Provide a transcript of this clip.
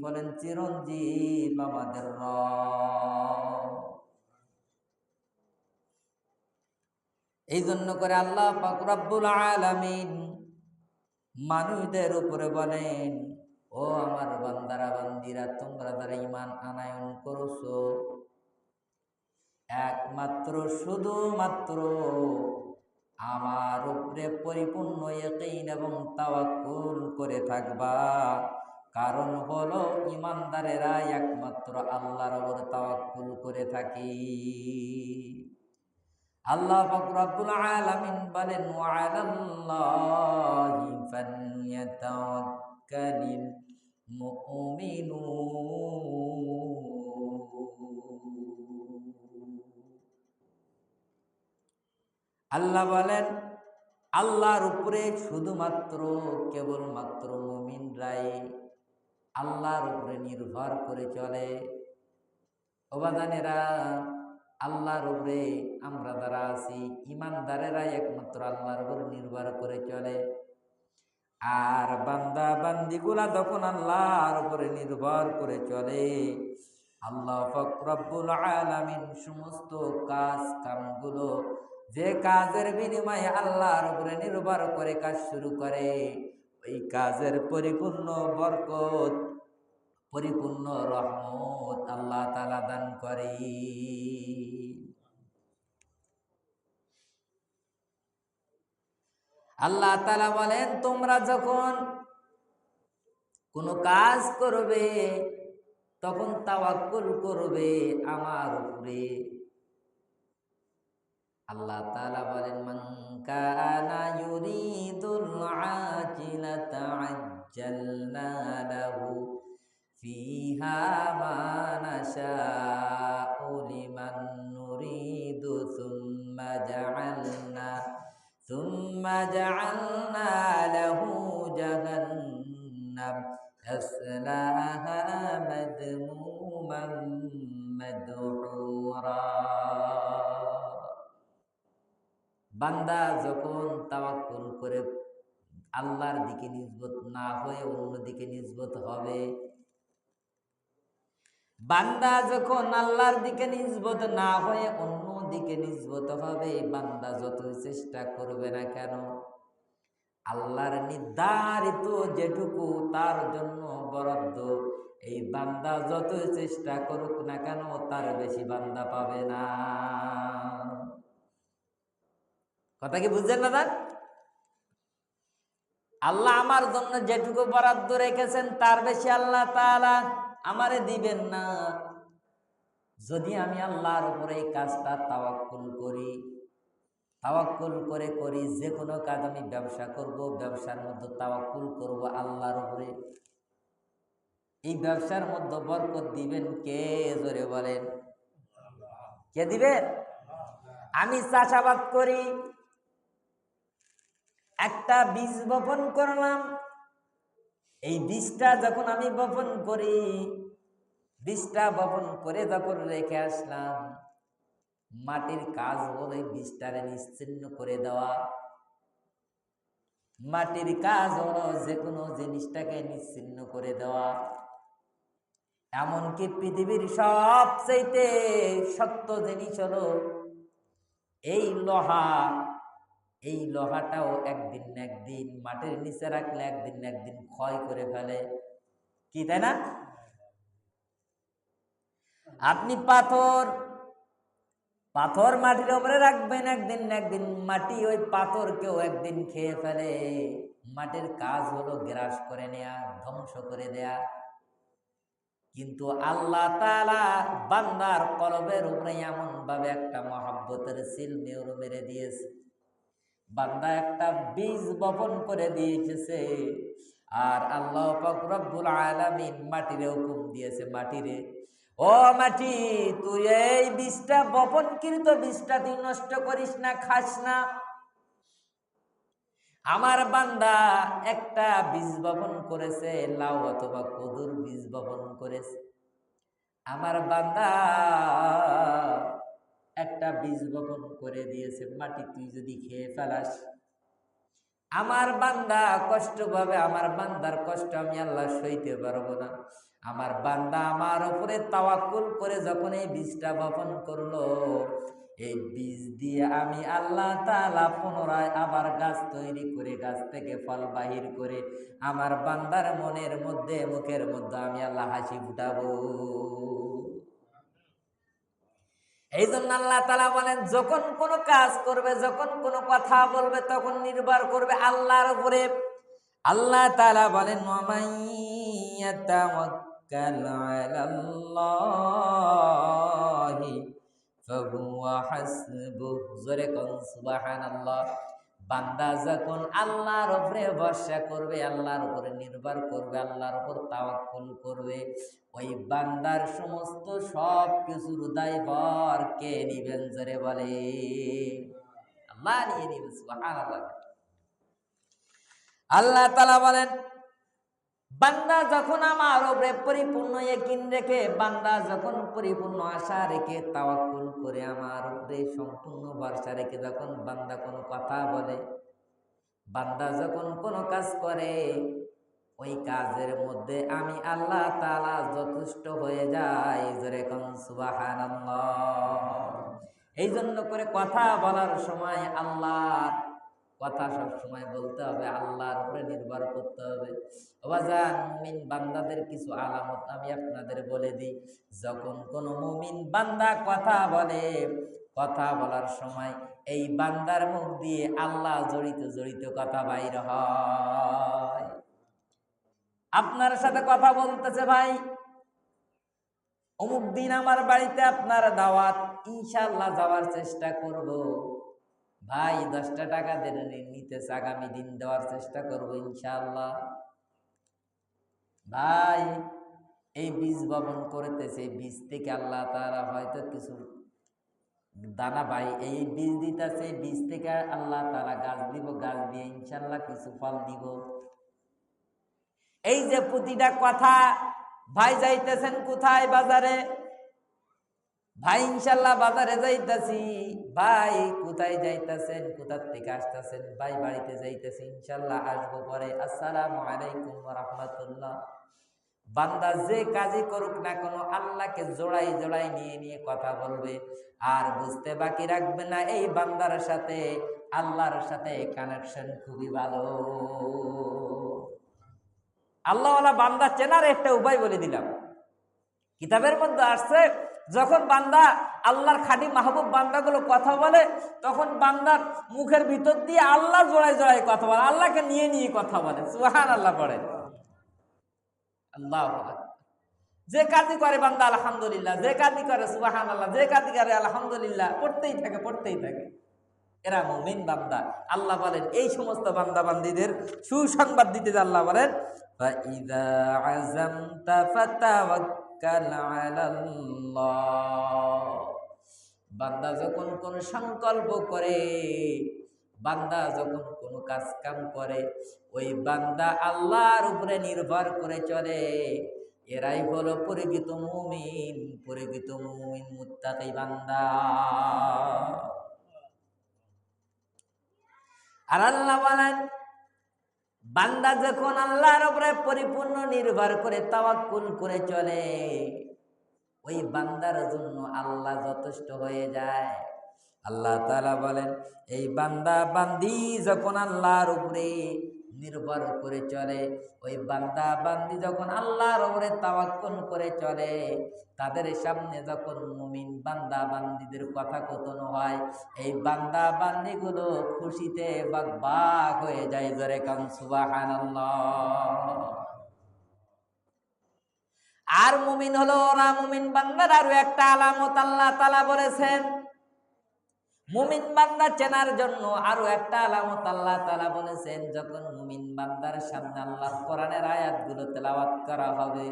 হলেন চিরঞ্জীব আমাদের রব। এই জন্য করে আল্লাহ পাক রব্বুল আলামিন মানুষদের উপরে বলেন, ও আমার বান্দারা বান্দিরা, তোমরা যারা ঈমান আনয়ন করছো, একমাত্র শুধুমাত্র আমার উপরে পরিপূর্ণ ইয়াকিন এবং তাওয়াক্কুল করে থাকবা। কারণ হলো ঈমানদারেরা একমাত্র আল্লাহর উপর তাওয়াক্কুল করে থাকে। আল্লাহ পাক রব্বুল আলামিন বলেন, ওয়া আলাল্লাহি ফালইয়াতাওয়াক্কালিল মুমিনুন। আল্লাহ বলেন, আল্লাহর উপরে শুধুমাত্র কেবলমাত্র মুমিনরাই আল্লাহর উপরে নির্ভর করে চলে। ও বাজানেরা, আল্লাহর উপরে আমরা যারা আছি ঈমানদারেরা একমাত্র আল্লাহর উপরে নির্ভর করে চলে। আর বান্দা বান্দিগুলা যখন আল্লাহর উপরে নির্ভর করে চলে, আল্লাহ পাক রব্বুল আলামিন সমস্ত কাজ কামগুলো, যে কাজের বিনিময়ে আল্লাহর উপরে নির্ভর করে কাজ শুরু করে, ওই কাজের পরিপূর্ণ বরকত, পরিপূর্ণ রহমত আল্লাহ তাআলা দান করে। আল্লাহ তাআলা বলেন, তোমরা যখন কোনো কাজ করবে তখন তাওয়াক্কুল করবে আমার উপরে। আল্লাহ তাআলা বলেন, মান কানা ইউরিদুল আজিলাতা আজ্জালনা লাহু ফিহা মা নাশাউ লিমান নুরিদু সুম্মা জাআলনা লাহু জাহান্নাম ইয়াসলাহা মাদমুমান মাদহুরা। বান্দা যখন তাওয়াক্কুল করে আল্লাহর দিকে নিসবত না হয়ে অন্যদিকে নিসবত হবে, বান্দা যখন আল্লাহর দিকে নিসবত না হয়ে অন্য দিকে নিসবত হবে, বান্দা যতই চেষ্টা করবে না কেন, আল্লাহর নির্ধারিত যেটুকু তার জন্য বরাদ্দ, এই বান্দা যতই চেষ্টা করুক না কেন তার বেশি বান্দা পাবে না। কথা কি বুঝছেন না? আল্লাহ আমার জন্য যেটুকু বরাদ্দ রেখেছেন তার বেশি আল্লাহ তাআলা আমারে দিবেন না। যদি আমি আল্লাহর উপরে এই কাজটা তাওয়াক্কুল করে করি, যে কোনো কাজ, আমি ব্যবসা করব, ব্যবসার মধ্যে তাওয়াক্কুল করব আল্লাহর উপরে, এই ব্যবসার মধ্যে বরকত দিবেন কে? জোরে বলেন, কে দিবেন? আমি চাষাবাদ করি, একটা বীজ বপন করলাম, এই বীজটা যখন আমি বপন করি, বীজটা বপন করে যখন রেখে আসলাম, মাটির কাজ হলো এই বীজটারে নিশ্চিহ্ন করে দেওয়া। মাটির কাজ হলো যে কোনো জিনিসটাকে নিশ্চিহ্ন করে দেওয়া। এমনকি পৃথিবীর সবচেয়ে শক্ত জিনিস হলো এই লোহা। এই লোহাটাও একদিন না একদিন মাটির নিচে রাখলে একদিন না একদিন ক্ষয় করে ফেলে, কি তাই না? আপনি পাথর মাটির উপরে রাখবেন, একদিন না একদিন মাটি ওই পাথরকেও একদিন খেয়ে ফেলে। মাটির কাজ হলো গ্রাস করে নেয়া, ধ্বংস করে দেয়া। কিন্তু আল্লাহ তাআলা বান্দার কলবের উপরে এমন ভাবে একটা মহব্বতের সিল মেরে দিয়েছে, বান্দা একটা বীজ বপন করে দিয়েছে, আর আল্লাহ পাক রব্বুল আলামিন মাটিরে হুকুম দিয়েছে, মাটিরে, ও মাটি, তুই এই বীজটা বপনকৃত বীজটা তুই নষ্ট করিস না, খাস না। আমার বান্দা একটা বীজ বপন করেছে, লাউ অথবা কদুর বীজ বপন করেছে, আমার বান্দা একটা বীজ বপন করে দিয়েছে, মাটি তুই যদি খেয়ে ফেলাস, আমার বান্দা কষ্ট পাবে, আমার বান্দার কষ্ট আমি আল্লাহ সইতে পারবো না। আমার বান্দা আমার উপরে তাওয়াক্কুল করে যখন এই বীজটা বপন করলো, এই বীজ দিয়ে আমি আল্লাহ তাআলা পুনরায় আবার গাছ তৈরি করে, গাছ থেকে ফল বাহির করে আমার বান্দার মনের মধ্যে, মুখের মধ্যে আমি আল্লাহ হাসি ফুটাবো। এই জন্য আল্লাহ তাআলা বলেন, যখন কোনো কাজ করবে, যখন কোনো কথা বলবে, তখন নির্ভর করবে আল্লাহর উপরে। আল্লাহ তাআলা বলেন, ওয়ামান ইয়াতাওয়াক্কাল আলাল্লাহি ফাহুয়া হাসবুহ। জোরে কোন সুবহানাল্লাহ। বান্দা যখন আল্লাহর উপরে ভরসা করবে, আল্লাহর উপরে নির্ভর করবে, আল্লাহর উপর তাওয়াক্কুল করবে, ওই বান্দার সমস্ত সব কিছুর দায়ভার কে নিবেন? জোরে বলে আল্লাহ নিয়ে নিবেন। সুবহানাল্লাহ। আল্লাহ তাআলা বলেন, বান্দা যখন আমার উপরে পরিপূর্ণ ইয়াকিন রেখে, বান্দা যখন পরিপূর্ণ আশা রেখে, তাওয়াক্কুল করে, আমার উপরে সম্পূর্ণ ভরসা রেখে যখন বান্দা কোনো কথা বলে, বান্দা যখন কোনো কাজ করে, ওই কাজের মধ্যে আমি আল্লাহ তাআলা যথেষ্ট হয়ে যাই। জোরে কোন সুবহানাল্লাহ। এই জন্য করে কথা বলার সময় আল্লাহর কথা সব সময় বলতে হবে, আল্লাহর উপরে নির্ভর করতে হবে। ওয়াজান মুমিন বান্দাদের কিছু আলামত আমি আপনাদের বলে দিই। যখন কোনো মুমিন বান্দা কথা বলে, কথা বলার সময় এই বান্দার মুখ দিয়ে আল্লাহ জড়িত জড়িত কথা বাইর হয়। আপনার সাথে কথা বলতেছে, ভাই অমুক দিন আমার বাড়িতে আপনার দাওয়াত, ইনশাআল্লাহ যাওয়ার চেষ্টা করব। ভাই 10টা টাকা নিতেছে, আগামী দিন দেওয়ার চেষ্টা করব ইনশাআল্লাহ। ভাই এই বীজ বপন করতেছে, বীজ থেকে আল্লাহ তাআলা হয়তো কিছু দানা, ভাই এই বীজ দিতেছে, বীজ থেকে আল্লাহ তাআলা গাছ দিব, গাছ দিয়ে ইনশাআল্লাহ কিছু ফল দিব। এই যে প্রতিটা কথা, ভাই যাইতেছেন কোথায়? বাজারে। ভাই ইনশাআল্লাহ বাজারে যাইতাছি। ভাই কোথায় যাইতাছেন? কোথা থেকে আসতেছেন? ভাই বাড়িতে যাইতেছি, ইনশাআল্লাহ আসবো পরে। আসসালামু আলাইকুম ওয়া রাহমাতুল্লাহ। বান্দা যে কাজই করুক না কেন, আল্লাহকে জোড়াই জোড়াই নিয়ে নিয়ে কথা বলবে, আর বুঝতে বাকি রাখবে না এই বান্দার সাথে আল্লাহর সাথে কানেকশন খুবই ভালো। আল্লাহওয়ালা বান্দা চেনার একটা উপায় বলে দিলাম। কিতাবের মধ্যে আসছে, যখন বান্দা আল্লাহর খাঁটি মাহবুব বান্দাগুলো কথা বলে, তখন বান্দার মুখের ভিতর দিয়ে আল্লাহ জোড়ায় জোড়ায় কথা বলে, আল্লাহকে নিয়ে নিয়ে কথা বলে। সুবহানাল্লাহ পড়ে। আল্লাহু আকবার। যে কাজই করে বান্দা আলহামদুলিল্লাহ, যে কাজই করে সুবহানাল্লাহ, যে কাজই করে আলহামদুলিল্লাহ, পড়তেই থাকে পড়তেই থাকে। এরা মুমিন বান্দা। আল্লাহ বলেন, এই সমস্ত বান্দা বান্দীদের সুসংবাদ দিতে আল্লাহ বলেন, ফাইযা আযামতা ফাতাওয়াক্কাল আলাল্লাহ। বান্দা যখন কোন সংকল্প করে, বান্দা যখন কোন কাজ কাম করে, ওই বান্দা আল্লাহর উপরে নির্ভর করে চলে, এরাই হলো পরিচিত মুমিন, পরিচিত মুমিন মুত্তাকি বান্দা। আর আল্লাহ বলেন, বান্দা যখন আল্লাহর উপরে পরিপূর্ণ নির্ভর করে তাওয়াক্কুল করে চলে, ওই বান্দার জন্য আল্লাহ যথেষ্ট হয়ে যায়। আল্লাহ তাআলা বলেন, এই বান্দা বান্দি যখন আল্লাহর উপরে নির্ভর করে চলে, ওই বান্দা বান্দি যখন আল্লাহর উপরে তাওয়াক্কুল করে চলে, তাদের সামনে যখন মুমিন বান্দা বান্দিদের কথা কথন হয়, এই বান্দা বান্দিগুলো খুশিতে বাগবাগ হয়ে যায়। জোরে কান সুবহানাল্লাহ। আর মুমিন হলো ওরা, মুমিন বান্দার আরো একটা আলামত আল্লাহ তাআলা বলেছেন। মুমিন বান্দা চেনার জন্য আরো একটা আলামত আল্লাহ তাআলা বলেছেন, যখন মুমিন বান্দার সামনে আল্লাহর কোরআনের আয়াতগুলো তেলাওয়াত করা হবে,